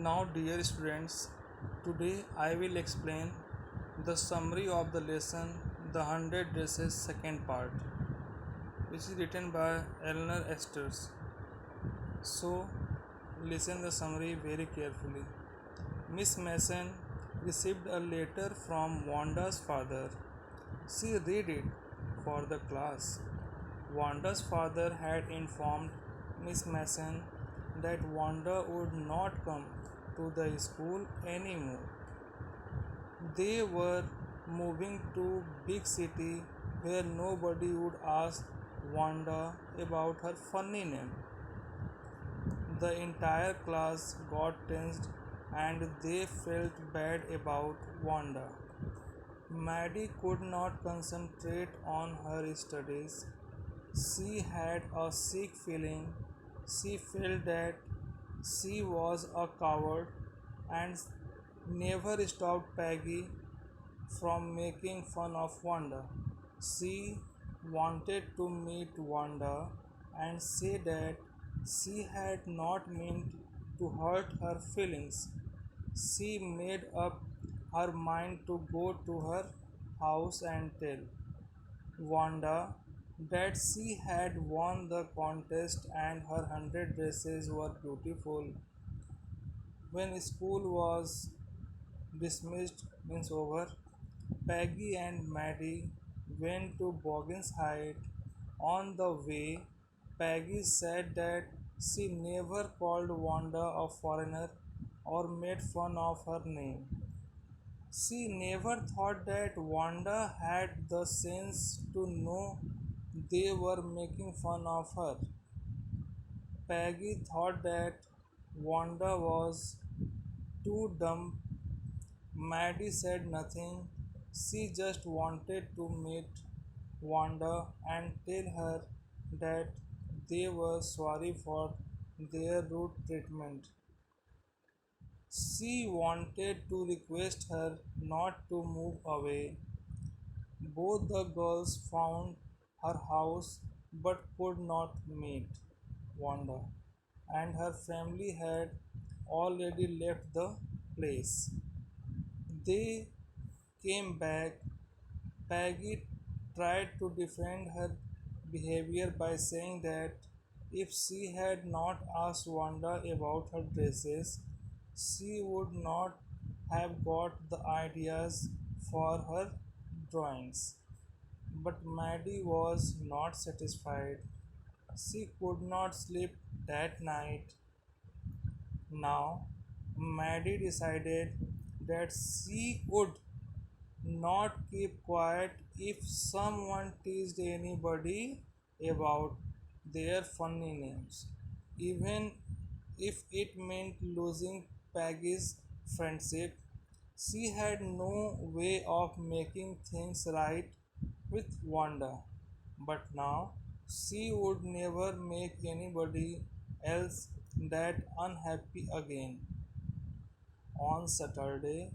Now, dear students, today I will explain the summary of the lesson The 100 Dresses second part, which is written by Eleanor Esters. So, listen the summary very carefully. Miss Mason received a letter from Wanda's father. She read it for the class. Wanda's father had informed Miss Mason that Wanda would not come to the school anymore. They were moving to big city where nobody would ask Wanda about her funny name. The entire class got tensed and they felt bad about Wanda. Maddie could not concentrate on her studies. She had a sick feeling. She felt that she was a coward and never stopped Peggy from making fun of Wanda. She wanted to meet Wanda and say that she had not meant to hurt her feelings. She made up her mind to go to her house and tell Wanda that she had won the contest and her 100 dresses were beautiful. When school was dismissed means over, Peggy and Maddie went to Boggins Heights. On the way, Peggy said that she never called Wanda a foreigner or made fun of her name. She never thought that Wanda had the sense to know they were making fun of her. Peggy thought that Wanda was too dumb. Maddie said nothing. She just wanted to meet Wanda and tell her that they were sorry for their rude treatment. She wanted to request her not to move away. Both the girls found her house but could not meet Wanda, and her family had already left the place. They came back. Peggy tried to defend her behavior by saying that if she had not asked Wanda about her dresses, she would not have got the ideas for her drawings. But Maddie was not satisfied. She could not sleep that night. Now, Maddie decided that she would not keep quiet if someone teased anybody about their funny names, even if it meant losing Peggy's friendship. She had no way of making things right with Wanda, but now she would never make anybody else that unhappy again. On Saturday,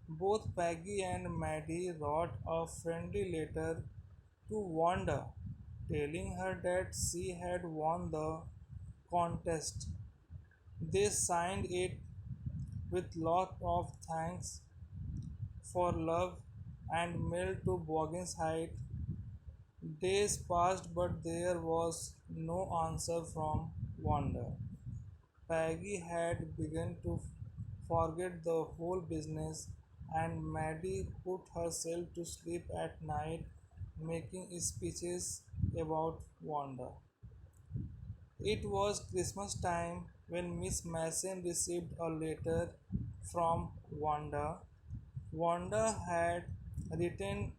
both Peggy and Maddie wrote a friendly letter to Wanda, telling her that she had won the contest. They signed it with lot of thanks for love and mailed to Boggins Heights. Days passed, but there was no answer from Wanda. Peggy had begun to forget the whole business, and Maddie put herself to sleep at night making speeches about Wanda. It was Christmas time when Miss Mason received a letter from Wanda. Wanda had written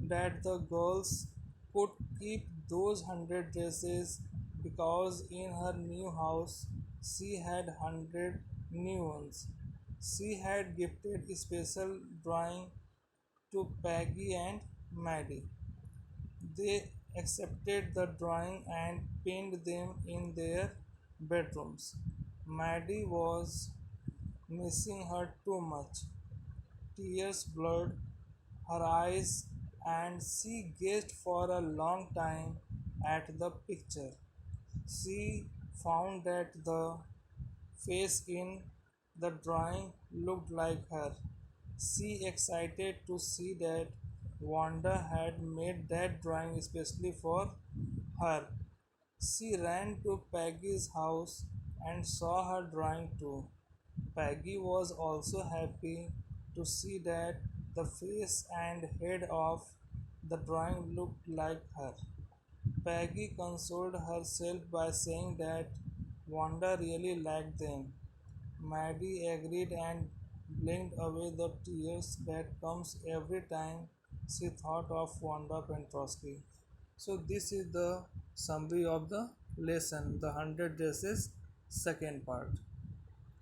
that the girls could keep those 100 dresses because in her new house she had 100 new ones. She had gifted a special drawing to Peggy and Maddie. They accepted the drawing and pinned them in their bedrooms. Maddie was missing her too much. Tears blurred her eyes and she gazed for a long time at the picture. She found that the face in The drawing looked like her. She excited to see that Wanda had made that drawing especially for her. She ran to Peggy's house and saw her drawing too. Peggy was also happy to see that the face and head of the drawing looked like her. Peggy consoled herself by saying that Wanda really liked them. Maddie agreed and blinked away the tears that comes every time she thought of Wanda Pentrosky. So this is the summary of the lesson, the 100 dresses second part.